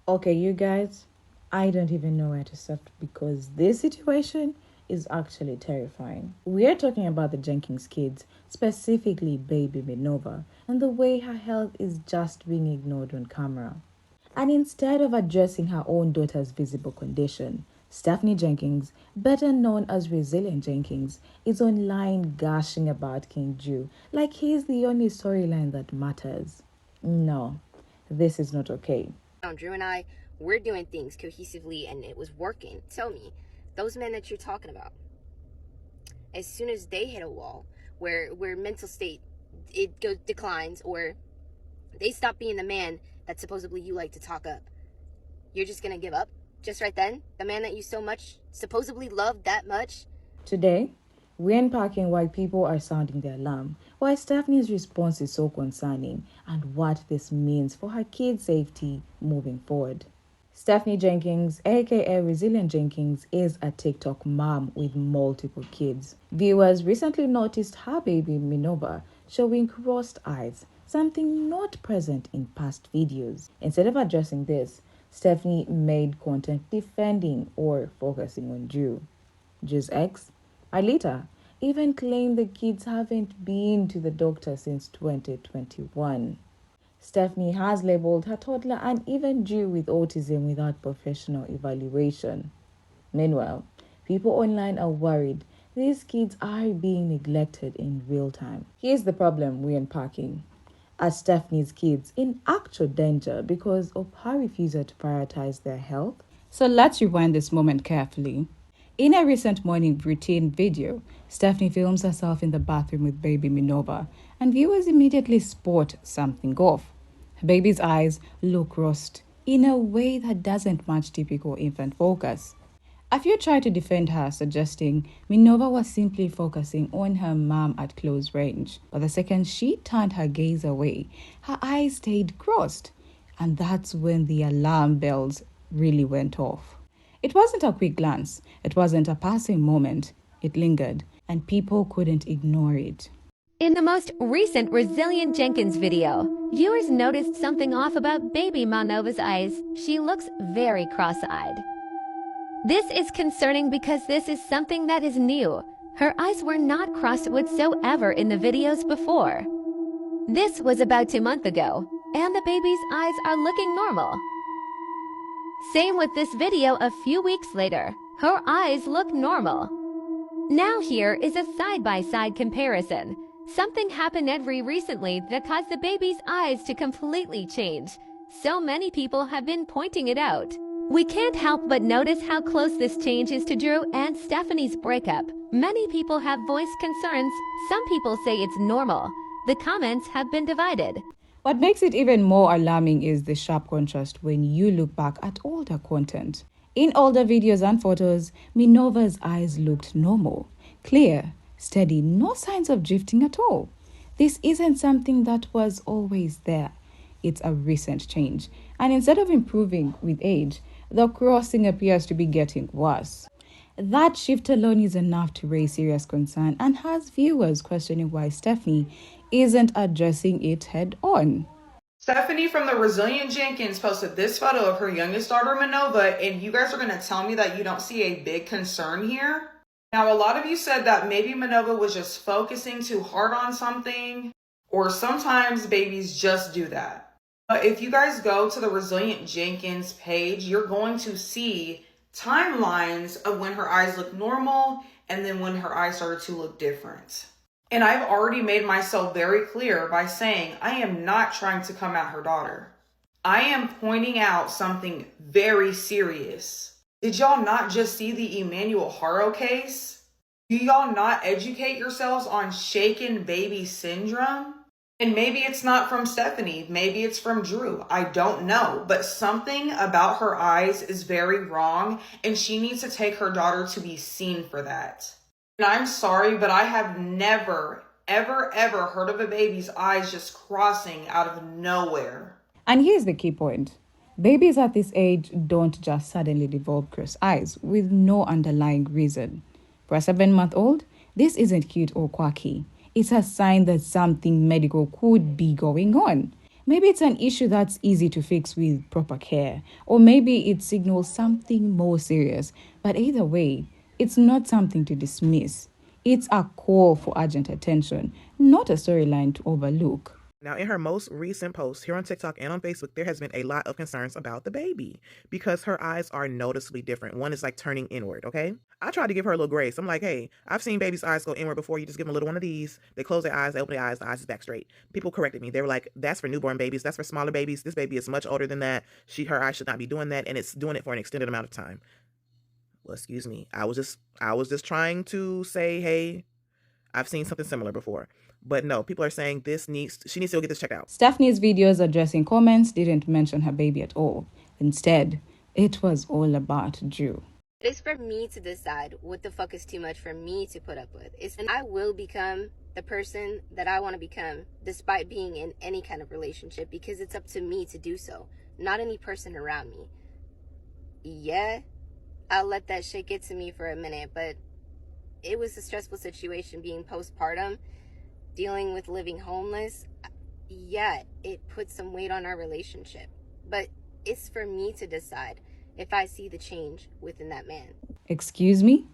Okay, you guys, I don't even know where to start because this situation is actually terrifying. We are talking about the Jenkins kids, specifically baby Minova, and the way her health is just being ignored on camera. And instead of addressing her own daughter's visible condition, Stephanie Jenkins, better known as Resilient Jenkins, is online gushing about King Jew like he's the only storyline that matters. No, this is not okay. Drew and I, we're doing things cohesively and it was working. Tell me, those men that you're talking about, as soon as they hit a wall where mental state declines, or they stop being the man that supposedly you like to talk up, you're just gonna give up just right then? The man that you so much supposedly love that much? Today, we're unpacking why people are sounding the alarm, why Stephanie's response is so concerning, and what this means for her kids' safety moving forward. Stephanie Jenkins, aka Resilient Jenkins, is a TikTok mom with multiple kids. Viewers recently noticed her baby Minova showing crossed eyes, something not present in past videos. Instead of addressing this, Stephanie made content defending or focusing on Drew. Drew's ex, Alita, even claimed the kids haven't been to the doctor since 2021. Stephanie has labeled her toddler and even Drew with autism without professional evaluation. Meanwhile, people online are worried these kids are being neglected in real time. Here's the problem we're unpacking. Are Stephanie's kids in actual danger because of her refusal to prioritize their health? So let's rewind this moment carefully. In a recent morning routine video, Stephanie films herself in the bathroom with baby Minova, and viewers immediately spot something off. Her baby's eyes look crossed in a way that doesn't match typical infant focus. A few try to defend her, suggesting Minova was simply focusing on her mom at close range. But the second she turned her gaze away, her eyes stayed crossed. And that's when the alarm bells really went off. It wasn't a quick glance. It wasn't a passing moment. It lingered, and people couldn't ignore it. In the most recent Resilient Jenkins video, viewers noticed something off about baby Minova's eyes. She looks very cross-eyed. This is concerning because this is something that is new. Her eyes were not crossed whatsoever in the videos before. This was about 2 months ago, and the baby's eyes are looking normal. Same with this video a few weeks later. Her eyes look normal. Now here is a side-by-side comparison. Something happened recently that caused the baby's eyes to completely change. So many people have been pointing it out. We can't help but notice how close this change is to Drew and Stephanie's breakup. Many people have voiced concerns. Some people say it's normal. The comments have been divided. What makes it even more alarming is the sharp contrast when you look back at older content. In older videos and photos, Minova's eyes looked normal, clear, steady, no signs of drifting at all. This isn't something that was always there. It's a recent change. And instead of improving with age, the crossing appears to be getting worse. That shift alone is enough to raise serious concern and has viewers questioning why Stephanie isn't addressing it head on. Stephanie from the Resilient Jenkins posted this photo of her youngest daughter, Minova, and you guys are going to tell me that you don't see a big concern here? Now, a lot of you said that maybe Minova was just focusing too hard on something, or sometimes babies just do that. But if you guys go to the Resilient Jenkins page, you're going to see timelines of when her eyes look normal and then when her eyes started to look different. And I've already made myself very clear by saying I am not trying to come at her daughter. I am pointing out something very serious. Did y'all not just see the Emmanuel Haro case? Do y'all not educate yourselves on shaken baby syndrome? And maybe it's not from Stephanie, maybe it's from Drew, I don't know. But something about her eyes is very wrong, and she needs to take her daughter to be seen for that. And I'm sorry, but I have never, ever heard of a baby's eyes just crossing out of nowhere. And here's the key point. Babies at this age don't just suddenly develop cross eyes with no underlying reason. For a 7-month-old, this isn't cute or quirky. It's a sign that something medical could be going on. Maybe it's an issue that's easy to fix with proper care, or maybe it signals something more serious. But either way, it's not something to dismiss. It's a call for urgent attention, not a storyline to overlook. Now, in her most recent post here on TikTok and on Facebook, there has been a lot of concerns about the baby because her eyes are noticeably different. One is like turning inward, okay? I tried to give her a little grace. I'm like, hey, I've seen babies' eyes go inward before. You just give them a little one of these. They close their eyes, they open their eyes, the eyes is back straight. People corrected me. They were like, that's for newborn babies. That's for smaller babies. This baby is much older than that. Her eyes should not be doing that, and it's doing it for an extended amount of time. Well, excuse me. I was just trying to say, hey, I've seen something similar before. But no, people are saying she needs to go get this checked out. Stephanie's videos addressing comments didn't mention her baby at all. Instead, it was all about Drew. It's for me to decide what the fuck is too much for me to put up with. And I will become the person that I want to become despite being in any kind of relationship, because it's up to me to do so, not any person around me. Yeah, I'll let that shit get to me for a minute, but it was a stressful situation being postpartum, dealing with living homeless. Yeah, it put some weight on our relationship, but it's for me to decide if I see the change within that man. Excuse me?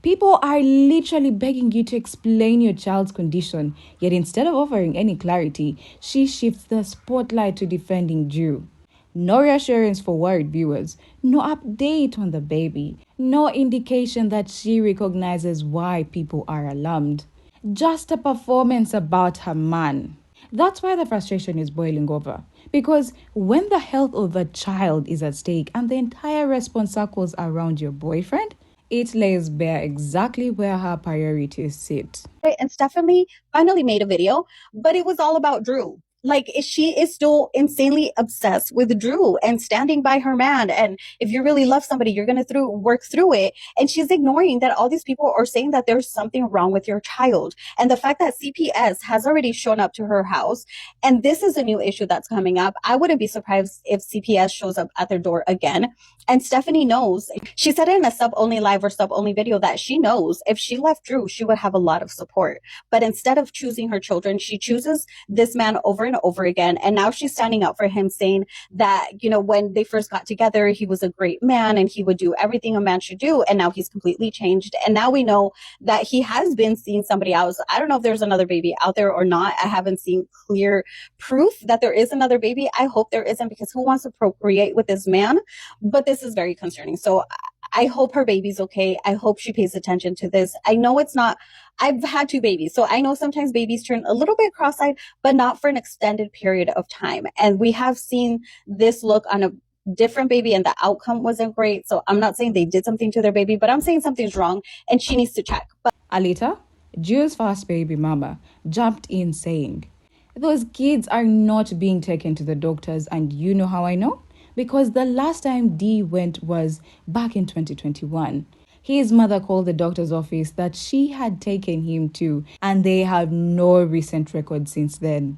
People are literally begging you to explain your child's condition, yet instead of offering any clarity, she shifts the spotlight to defending Drew. No reassurance for worried viewers, no update on the baby, no indication that she recognizes why people are alarmed. Just a performance about her man. That's why the frustration is boiling over. Because when the health of a child is at stake and the entire response circles around your boyfriend, it lays bare exactly where her priorities sit. And Stephanie finally made a video, but it was all about Drew. Like, she is still insanely obsessed with Drew and standing by her man. And if you really love somebody, you're going to work through it. And she's ignoring that all these people are saying that there's something wrong with your child. And the fact that CPS has already shown up to her house, and this is a new issue that's coming up. I wouldn't be surprised if CPS shows up at their door again. And Stephanie knows, she said in a sub-only live or sub-only video that she knows if she left Drew, she would have a lot of support. But instead of choosing her children, she chooses this man over and over again. And now she's standing up for him, saying that, you know, when they first got together, he was a great man and he would do everything a man should do. And now he's completely changed. And now we know that he has been seeing somebody else. I don't know if there's another baby out there or not. I haven't seen clear proof that there is another baby. I hope there isn't, because who wants to procreate with this man? But this is very concerning. So I hope her baby's okay. I hope she pays attention to this. I know it's not, I've had 2 babies, so I know sometimes babies turn a little bit cross-eyed, but not for an extended period of time. And we have seen this look on a different baby and the outcome wasn't great. So I'm not saying they did something to their baby, but I'm saying something's wrong and she needs to check. But Alita, Drew's first baby mama, jumped in saying, "Those kids are not being taken to the doctors, and you know how I know? Because the last time D went was back in 2021. His mother called the doctor's office that she had taken him to, and they have no recent record since then."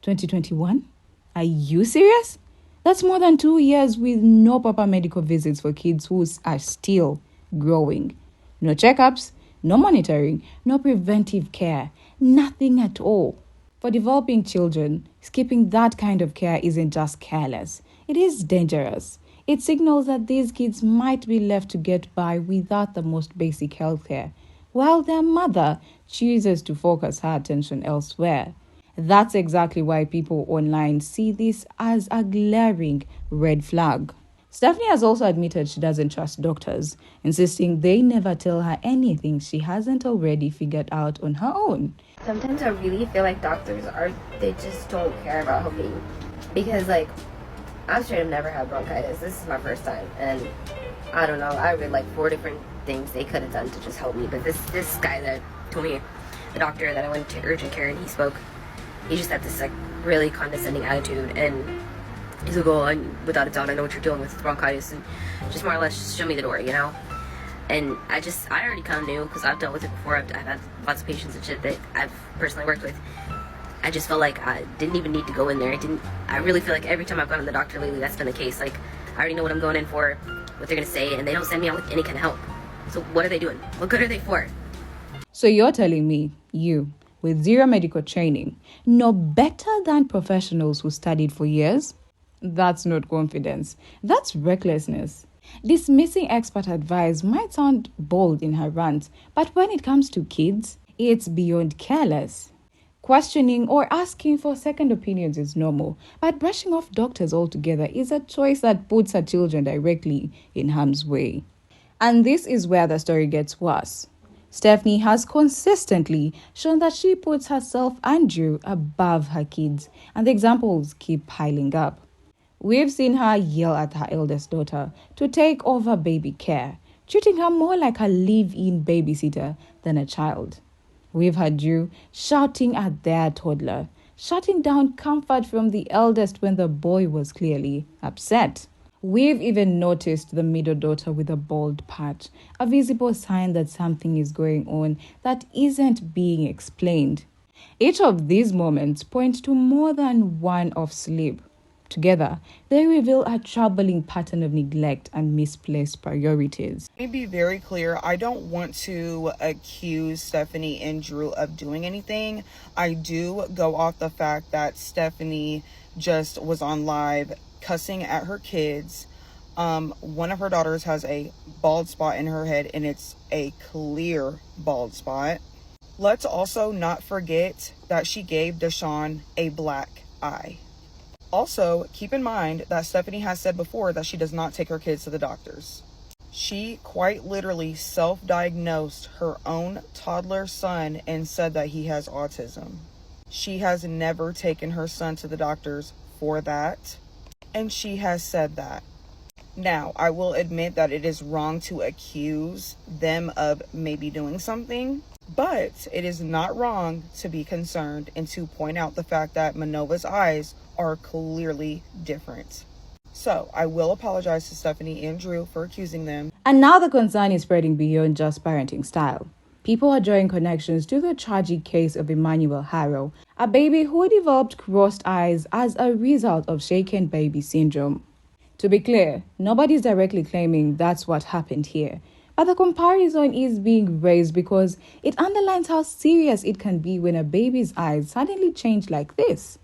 2021? Are you serious? That's more than 2 years with no proper medical visits for kids who are still growing. No checkups, no monitoring, no preventive care, nothing at all. For developing children, skipping that kind of care isn't just careless. It is dangerous. It signals that these kids might be left to get by without the most basic health care, while their mother chooses to focus her attention elsewhere. That's exactly why people online see this as a glaring red flag. Stephanie has also admitted she doesn't trust doctors, insisting they never tell her anything she hasn't already figured out on her own. Sometimes I really feel like doctors they just don't care about helping. Because, like, I've straight up never had bronchitis. This is my first time. And I don't know, I read like 4 different things they could have done to just help me. But this guy that told me, the doctor that I went to urgent care and he just had this like really condescending attitude. And he's like, "Oh, without a doubt, I know what you're dealing with bronchitis." And just more or less just show me the door, you know? And I already kind of knew, because I've dealt with it before. I've had lots of patients and shit that I've personally worked with. I just felt like I didn't even need to go in there. I really feel like every time I've gone to the doctor lately, that's been the case. Like, I already know what I'm going in for, what they're going to say, and they don't send me out with any kind of help. So what are they doing? What good are they for? So you're telling me, with zero medical training, no better than professionals who studied for years? That's not confidence. That's recklessness. Dismissing expert advice might sound bold in her rant, but when it comes to kids, it's beyond careless. Questioning or asking for second opinions is normal, but brushing off doctors altogether is a choice that puts her children directly in harm's way. And this is where the story gets worse. Stephanie has consistently shown that she puts herself and Drew above her kids, and the examples keep piling up. We've seen her yell at her eldest daughter to take over baby care, treating her more like a live-in babysitter than a child. We've heard Drew shouting at their toddler, shutting down comfort from the eldest when the boy was clearly upset. We've even noticed the middle daughter with a bald patch, a visible sign that something is going on that isn't being explained. Each of these moments point to more than one of sleep. Together, they reveal a troubling pattern of neglect and misplaced priorities. Let me be very clear. I don't want to accuse Stephanie and Drew of doing anything. I do go off the fact that Stephanie just was on live cussing at her kids. One of her daughters has a bald spot in her head, and it's a clear bald spot. Let's also not forget that she gave Deshaun a black eye. Also, keep in mind that Stephanie has said before that she does not take her kids to the doctors. She quite literally self-diagnosed her own toddler son and said that he has autism. She has never taken her son to the doctors for that, and she has said that. Now, I will admit that it is wrong to accuse them of maybe doing something, but it is not wrong to be concerned and to point out the fact that Minova's eyes are clearly different. So, I will apologize to Stephanie and Drew for accusing them. And now the concern is spreading beyond just parenting style. People are drawing connections to the tragic case of Emmanuel Harrow, a baby who developed crossed eyes as a result of shaken baby syndrome. To be clear, nobody's directly claiming that's what happened here, but the comparison is being raised because it underlines how serious it can be when a baby's eyes suddenly change like this.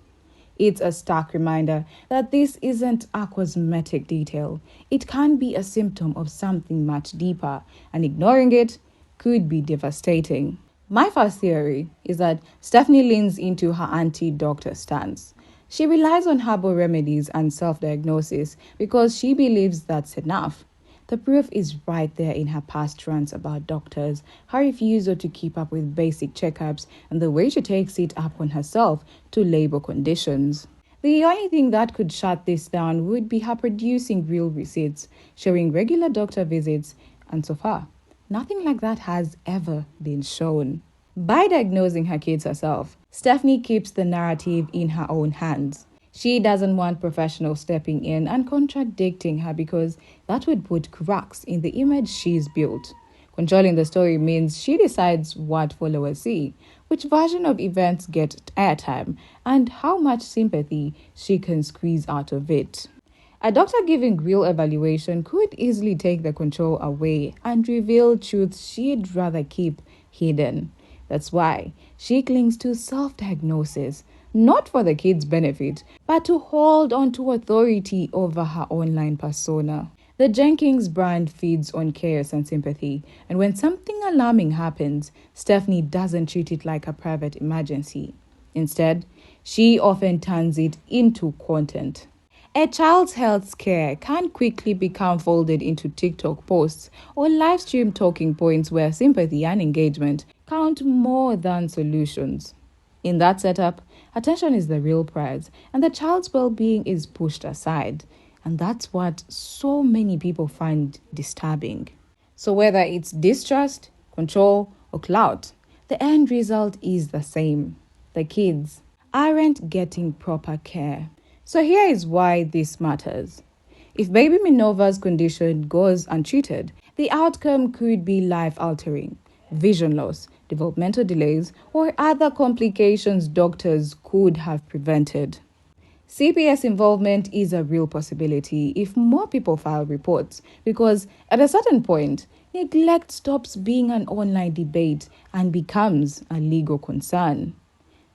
It's a stark reminder that this isn't a cosmetic detail. It can be a symptom of something much deeper, and ignoring it could be devastating. My first theory is that Stephanie leans into her anti-doctor stance. She relies on herbal remedies and self-diagnosis because she believes that's enough. The proof is right there in her past rants about doctors, her refusal to keep up with basic checkups, and the way she takes it upon herself to label conditions. The only thing that could shut this down would be her producing real receipts, showing regular doctor visits, and so far, nothing like that has ever been shown. By diagnosing her kids herself, Stephanie keeps the narrative in her own hands. She doesn't want professionals stepping in and contradicting her because that would put cracks in the image she's built. Controlling the story means she decides what followers see, which version of events get airtime, and how much sympathy she can squeeze out of it. A doctor giving real evaluation could easily take the control away and reveal truths she'd rather keep hidden. That's why she clings to self-diagnosis, not for the kids' benefit, but to hold on to authority over her online persona. The Jenkins brand feeds on chaos and sympathy, and when something alarming happens, Stephanie doesn't treat it like a private emergency. Instead, she often turns it into content. A child's health scare can quickly become folded into TikTok posts or live stream talking points where sympathy and engagement count more than solutions. In that setup, attention is the real prize, and the child's well-being is pushed aside. And that's what so many people find disturbing. So whether it's distrust, control, or clout, the end result is the same. The kids aren't getting proper care. So here is why this matters. If baby Minova's condition goes untreated, the outcome could be life-altering, vision loss, developmental delays, or other complications doctors could have prevented. CPS involvement is a real possibility if more people file reports, because at a certain point, neglect stops being an online debate and becomes a legal concern.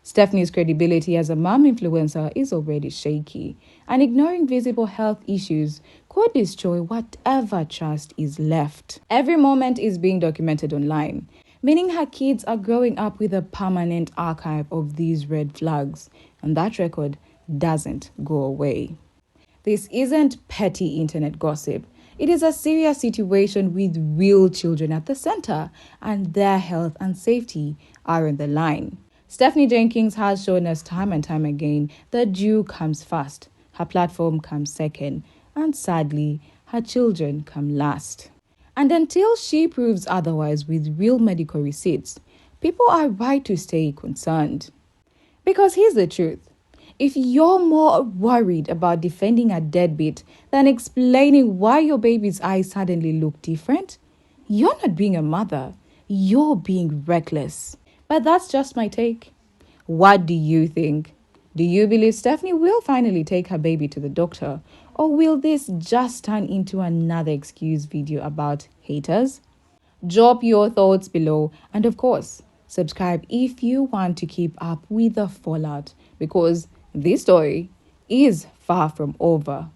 Stephanie's credibility as a mom influencer is already shaky, and ignoring visible health issues could destroy whatever trust is left. Every moment is being documented online, meaning her kids are growing up with a permanent archive of these red flags, and that record doesn't go away. This isn't petty internet gossip. It is a serious situation with real children at the center, and their health and safety are on the line. Stephanie Jenkins has shown us time and time again that Drew comes first, her platform comes second, and sadly, her children come last. And until she proves otherwise with real medical receipts, people are right to stay concerned. Because here's the truth. If you're more worried about defending a deadbeat than explaining why your baby's eyes suddenly look different, you're not being a mother, you're being reckless. But that's just my take. What do you think? Do you believe Stephanie will finally take her baby to the doctor? Or will this just turn into another excuse video about haters? Drop your thoughts below, and of course, subscribe if you want to keep up with the fallout, because this story is far from over.